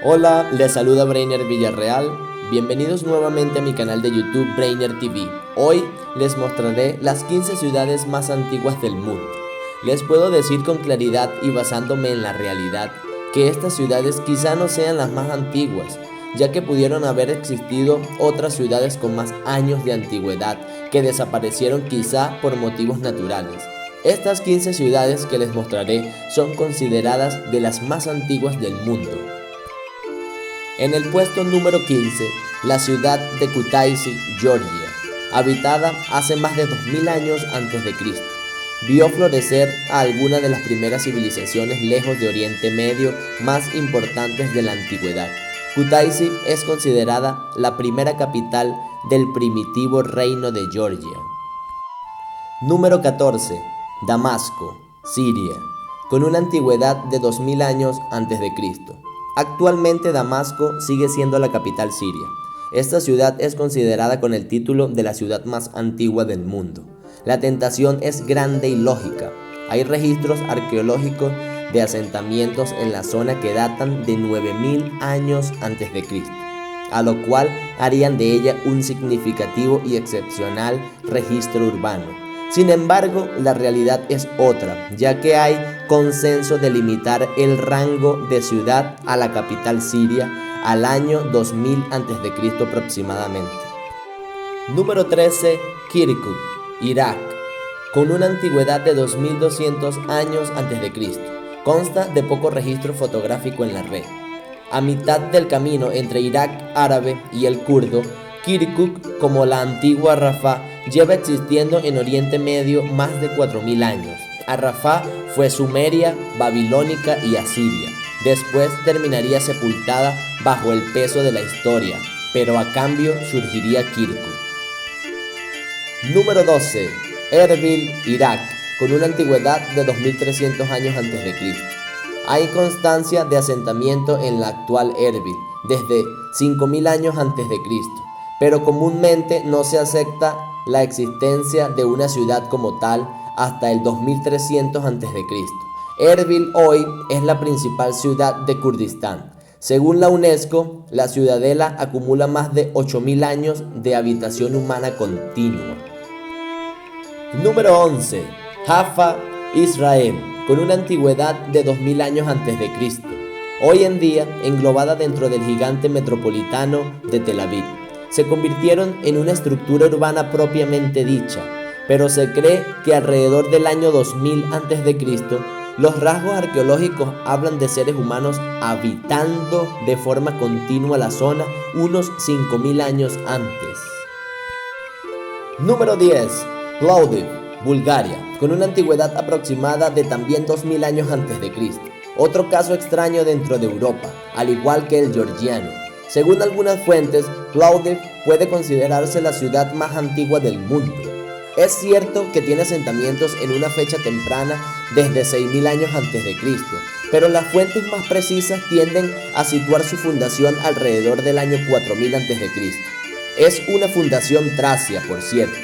Hola, les saluda Brainer Villarreal. Bienvenidos nuevamente a mi canal de YouTube Brainer TV. Hoy les mostraré las 15 ciudades más antiguas del mundo. Les puedo decir con claridad y basándome en la realidad que estas ciudades quizá no sean las más antiguas, ya que pudieron haber existido otras ciudades con más años de antigüedad que desaparecieron quizá por motivos naturales. Estas 15 ciudades que les mostraré son consideradas de las más antiguas del mundo. En el puesto número 15, la ciudad de Kutaisi, Georgia, habitada hace más de 2000 años antes de Cristo, vio florecer a algunas de las primeras civilizaciones lejos de Oriente Medio más importantes de la antigüedad. Kutaisi es considerada la primera capital del primitivo reino de Georgia. Número 14. Damasco, Siria, con una antigüedad de 2000 años antes de Cristo. Actualmente Damasco sigue siendo la capital siria. Esta ciudad es considerada con el título de la ciudad más antigua del mundo. La tentación es grande y lógica. Hay registros arqueológicos de asentamientos en la zona que datan de 9000 años antes de Cristo, a lo cual harían de ella un significativo y excepcional registro urbano. Sin embargo, la realidad es otra, ya que hay consenso de limitar el rango de ciudad a la capital siria al año 2000 a.C. aproximadamente. Número 13. Kirkuk, Irak, con una antigüedad de 2200 años antes de Cristo. Consta de poco registro fotográfico en la red. A mitad del camino entre Irak árabe y el kurdo, Kirkuk, como la antigua Rafah, lleva existiendo en Oriente Medio más de 4000 años. Rafah fue sumeria, babilónica y asiria. Después terminaría sepultada bajo el peso de la historia, pero a cambio surgiría Kirkuk. Número 12. Erbil, Irak, con una antigüedad de 2300 años antes de Cristo. Hay constancia de asentamiento en la actual Erbil desde 5000 años antes de Cristo, pero comúnmente no se acepta la existencia de una ciudad como tal hasta el 2300 a.C. Erbil hoy es la principal ciudad de Kurdistán. Según la UNESCO, la ciudadela acumula más de 8000 años de habitación humana continua. Número 11. Jaffa, Israel, con una antigüedad de 2000 años antes de Cristo. Hoy en día englobada dentro del gigante metropolitano de Tel Aviv. Se convirtieron en una estructura urbana propiamente dicha, pero se cree que alrededor del año 2000 a.C., los rasgos arqueológicos hablan de seres humanos habitando de forma continua la zona unos 5000 años antes. Número 10. Plovdiv, Bulgaria, con una antigüedad aproximada de también 2000 años antes de Cristo. Otro caso extraño dentro de Europa, al igual que el georgiano. Según algunas fuentes, Plovdiv puede considerarse la ciudad más antigua del mundo. Es cierto que tiene asentamientos en una fecha temprana desde 6000 años antes de Cristo, pero las fuentes más precisas tienden a situar su fundación alrededor del año 4000 antes de Cristo. Es una fundación tracia, por cierto,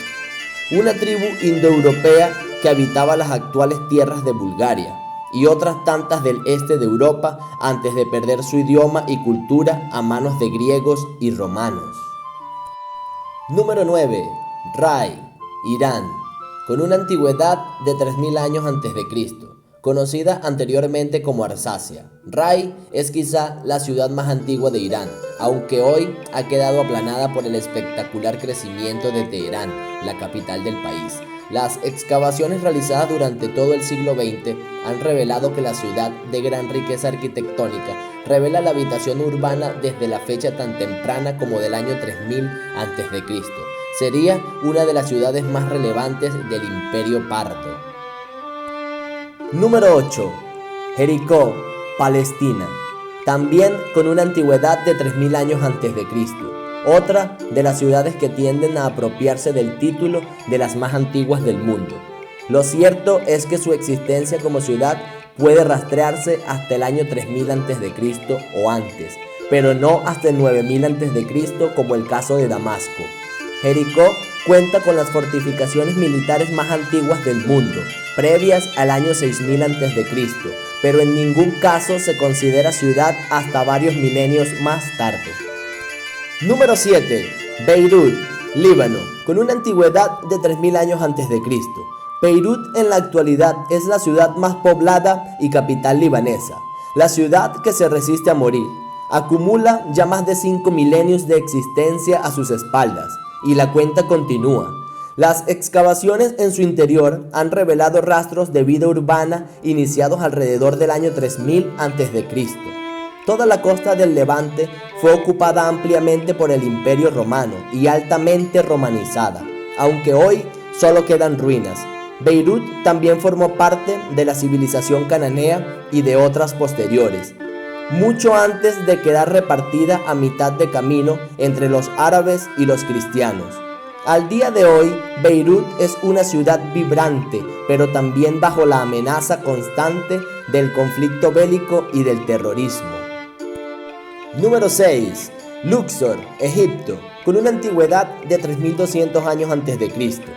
una tribu indoeuropea que habitaba las actuales tierras de Bulgaria y otras tantas del este de Europa antes de perder su idioma y cultura a manos de griegos y romanos. Número 9. Ray, Irán, con una antigüedad de 3000 años antes de Cristo, conocida anteriormente como Arsacia. Ray es quizá la ciudad más antigua de Irán, aunque hoy ha quedado aplanada por el espectacular crecimiento de Teherán, la capital del país. Las excavaciones realizadas durante todo el siglo XX han revelado que la ciudad, de gran riqueza arquitectónica, revela la habitación urbana desde la fecha tan temprana como del año 3000 a.C. Sería una de las ciudades más relevantes del Imperio Parto. Número 8. Jericó, Palestina, también con una antigüedad de 3000 años antes de Cristo. Otra de las ciudades que tienden a apropiarse del título de las más antiguas del mundo. Lo cierto es que su existencia como ciudad puede rastrearse hasta el año 3000 a.C. o antes, pero no hasta el 9000 a.C. como el caso de Damasco. Jericó cuenta con las fortificaciones militares más antiguas del mundo, previas al año 6000 a.C., pero en ningún caso se considera ciudad hasta varios milenios más tarde. Número 7. Beirut, Líbano, con una antigüedad de 3000 años antes de Cristo. Beirut en la actualidad es la ciudad más poblada y capital libanesa, la ciudad que se resiste a morir. Acumula ya más de 5 milenios de existencia a sus espaldas y la cuenta continúa. Las excavaciones en su interior han revelado rastros de vida urbana iniciados alrededor del año 3000 a.C. Toda la costa del Levante fue ocupada ampliamente por el Imperio Romano y altamente romanizada, aunque hoy solo quedan ruinas. Beirut también formó parte de la civilización cananea y de otras posteriores, mucho antes de quedar repartida a mitad de camino entre los árabes y los cristianos. Al día de hoy, Beirut es una ciudad vibrante, pero también bajo la amenaza constante del conflicto bélico y del terrorismo. Número 6. Luxor, Egipto, con una antigüedad de 3200 años antes de Cristo.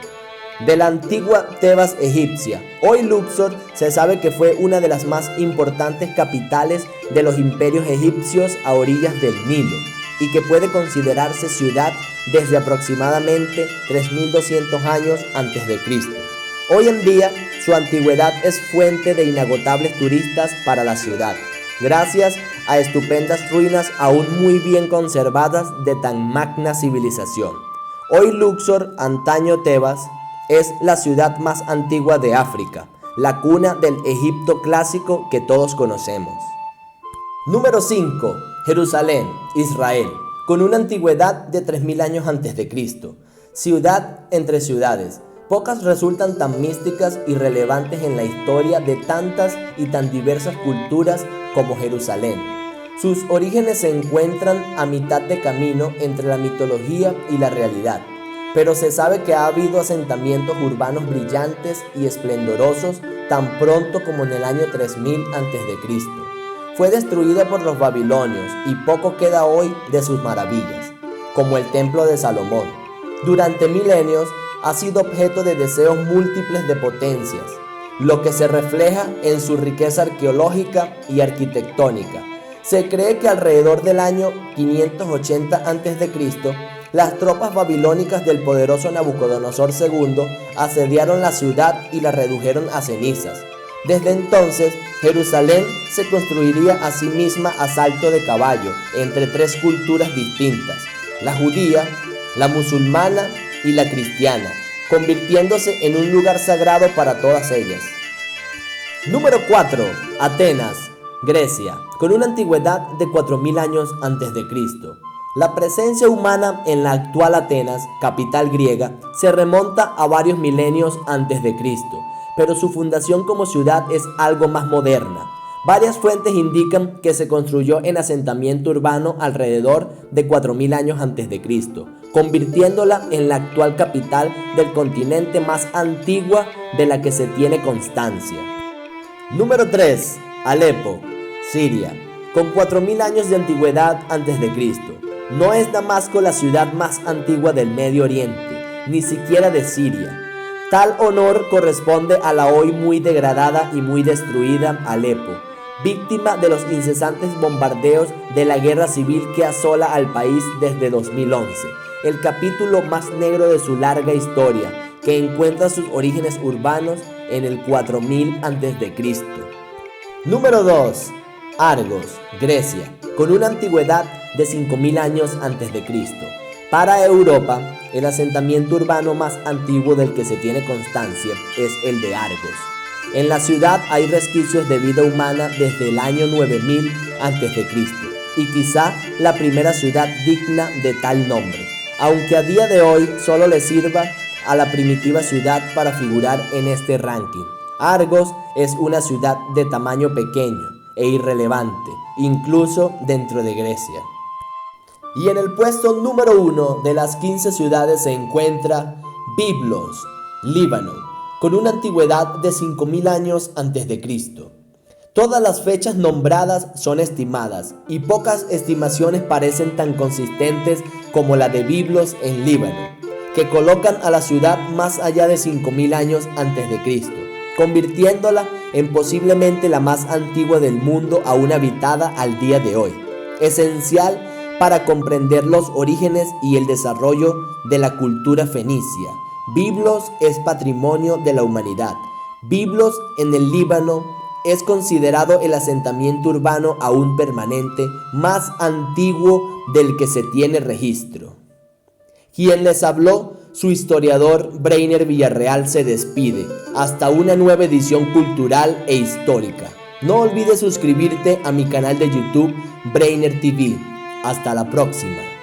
De la antigua Tebas egipcia, hoy Luxor se sabe que fue una de las más importantes capitales de los imperios egipcios a orillas del Nilo y que puede considerarse ciudad desde aproximadamente 3200 años antes de Cristo. Hoy en día, su antigüedad es fuente de inagotables turistas para la ciudad, gracias a estupendas ruinas aún muy bien conservadas de tan magna civilización. Hoy Luxor, antaño Tebas, es la ciudad más antigua de África, la cuna del Egipto clásico que todos conocemos. Número 5. Jerusalén, Israel, con una antigüedad de 3000 años antes de Cristo. Ciudad entre ciudades, pocas resultan tan místicas y relevantes en la historia de tantas y tan diversas culturas como Jerusalén. Sus orígenes se encuentran a mitad de camino entre la mitología y la realidad, pero se sabe que ha habido asentamientos urbanos brillantes y esplendorosos tan pronto como en el año 3000 a.C. Fue destruida por los babilonios y poco queda hoy de sus maravillas, como el Templo de Salomón. Durante milenios ha sido objeto de deseos múltiples de potencias, lo que se refleja en su riqueza arqueológica y arquitectónica. Se cree que alrededor del año 580 a.C., las tropas babilónicas del poderoso Nabucodonosor II asediaron la ciudad y la redujeron a cenizas. Desde entonces, Jerusalén se construiría a sí misma a salto de caballo entre tres culturas distintas, la judía, la musulmana y la cristiana, convirtiéndose en un lugar sagrado para todas ellas. Número 4. Atenas, Grecia, con una antigüedad de 4000 años antes de Cristo. La presencia humana en la actual Atenas, capital griega, se remonta a varios milenios antes de Cristo, pero su fundación como ciudad es algo más moderna. Varias fuentes indican que se construyó en asentamiento urbano alrededor de 4000 años antes de Cristo, convirtiéndola en la actual capital del continente más antigua de la que se tiene constancia. Número 3. Alepo, Siria, con 4000 años de antigüedad antes de Cristo. No es Damasco la ciudad más antigua del Medio Oriente, ni siquiera de Siria. Tal honor corresponde a la hoy muy degradada y muy destruida Alepo, víctima de los incesantes bombardeos de la guerra civil que asola al país desde 2011, el capítulo más negro de su larga historia, que encuentra sus orígenes urbanos en el 4000 a.C. Número 2. Argos, Grecia, con una antigüedad de 5000 años antes de Cristo. Para Europa, el asentamiento urbano más antiguo del que se tiene constancia es el de Argos. En la ciudad hay resquicios de vida humana desde el año 9000 a.C. y quizá la primera ciudad digna de tal nombre, aunque a día de hoy solo le sirva a la primitiva ciudad para figurar en este ranking. Argos es una ciudad de tamaño pequeño e irrelevante, incluso dentro de Grecia. Y en el puesto número 1 de las 15 ciudades se encuentra Biblos, Líbano, con una antigüedad de 5000 años antes de Cristo. Todas las fechas nombradas son estimadas y pocas estimaciones parecen tan consistentes como la de Biblos en Líbano, que colocan a la ciudad más allá de 5000 años antes de Cristo, convirtiéndola en posiblemente la más antigua del mundo aún habitada al día de hoy, esencial para comprender los orígenes y el desarrollo de la cultura fenicia. Biblos es patrimonio de la humanidad. Biblos en el Líbano es considerado el asentamiento urbano aún permanente más antiguo del que se tiene registro. Quien les habló, su historiador Breiner Villarreal, se despide. Hasta una nueva edición cultural e histórica. No olvides suscribirte a mi canal de YouTube Breiner TV. Hasta la próxima.